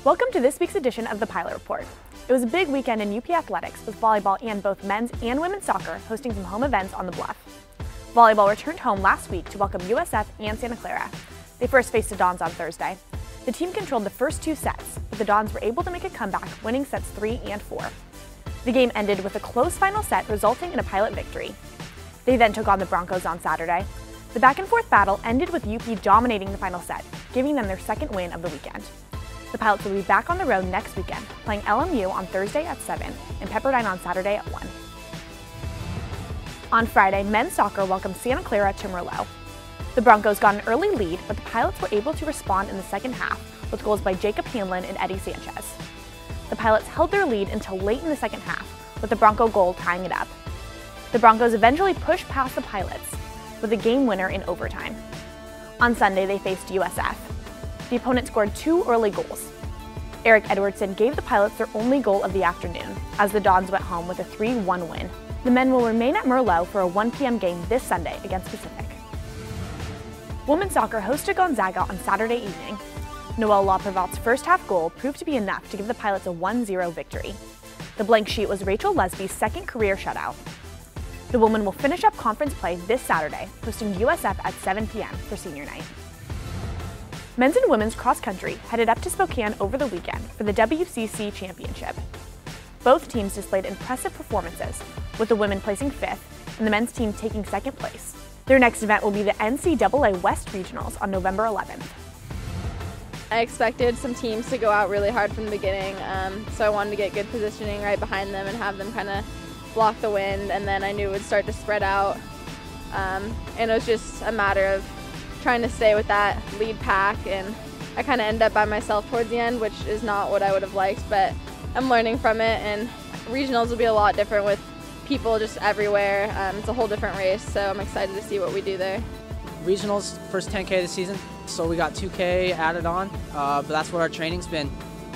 Welcome to this week's edition of the Pilot Report. It was a big weekend in UP athletics with volleyball and both men's and women's soccer hosting some home events on the Bluff. Volleyball returned home last week to welcome USF and Santa Clara. They first faced the Dons on Thursday. The team controlled the first two sets, but the Dons were able to make a comeback, winning sets 3 and 4. The game ended with a close final set, resulting in a Pilot victory. They then took on the Broncos on Saturday. The back-and-forth battle ended with UP dominating the final set, giving them their second win of the weekend. The Pilots will be back on the road next weekend, playing LMU on Thursday at 7 and Pepperdine on Saturday at 1. On Friday, men's soccer welcomed Santa Clara to Merlot. The Broncos got an early lead, but the Pilots were able to respond in the second half with goals by Jacob Hanlon and Eddie Sanchez. The Pilots held their lead until late in the second half, with the Bronco goal tying it up. The Broncos eventually pushed past the Pilots with a game winner in overtime. On Sunday, they faced USF. The opponent scored 2 early goals. Eric Edwardson gave the Pilots their only goal of the afternoon, as the Dons went home with a 3-1 win. The men will remain at Merlot for a 1 p.m. game this Sunday against Pacific. Women's soccer hosted Gonzaga on Saturday evening. Noelle Laprevalt's first half goal proved to be enough to give the Pilots a 1-0 victory. The blank sheet was Rachel Lesby's second career shutout. The women will finish up conference play this Saturday, hosting USF at 7 p.m. for senior night. Men's and women's cross country headed up to Spokane over the weekend for the WCC Championship. Both teams displayed impressive performances, with the women placing 5th and the men's team taking 2nd place. Their next event will be the NCAA West Regionals on November 11th. I expected some teams to go out really hard from the beginning, so I wanted to get good positioning right behind them and have them kind of block the wind, and then I knew it would start to spread out. And it was just a matter of trying to stay with that lead pack, and I kind of ended up by myself towards the end, which is not what I would have liked, but I'm learning from it, and regionals will be a lot different with people just everywhere. It's a whole different race, so I'm excited to see what we do there. Regionals, first 10K of the season, so we got 2K added on, but that's what our training's been.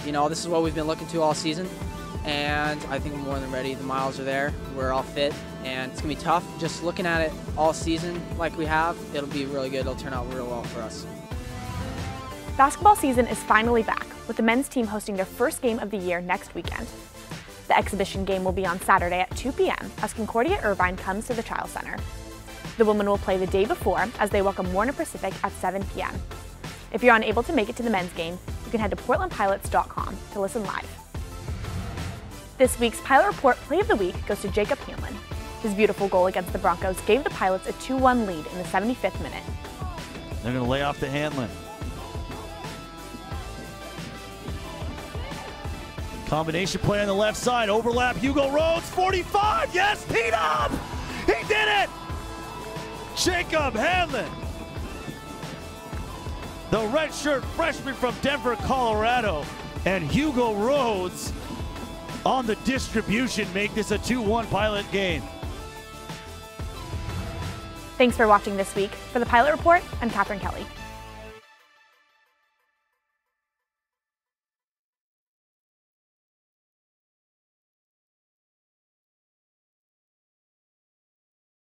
You know, this is what we've been looking to all season, and I think we're more than ready. The miles are there, we're all fit, and it's gonna be tough. Just looking at it all season like we have, it'll be really good. It'll turn out real well for us. Basketball season is finally back, with the men's team hosting their first game of the year next weekend. The exhibition game will be on Saturday at 2 p.m. as Concordia Irvine comes to the Child Center. The women will play the day before as they welcome Warner Pacific at 7 p.m. If you're unable to make it to the men's game, you can head to portlandpilots.com to listen live. This week's Pilot Report Play of the Week goes to Jacob Hanlon. His beautiful goal against the Broncos gave the Pilots a 2-1 lead in the 75th minute. They're going to lay off to Hanlon. Combination play on the left side, overlap, Hugo Rhodes, 45, yes, teed up! He did it! Jacob Hanlon, the redshirt freshman from Denver, Colorado, and Hugo Rhodes on the distribution make this a 2-1 Pilot game. Thanks for watching this week. For the Pilot Report, I'm Catherine Kelly.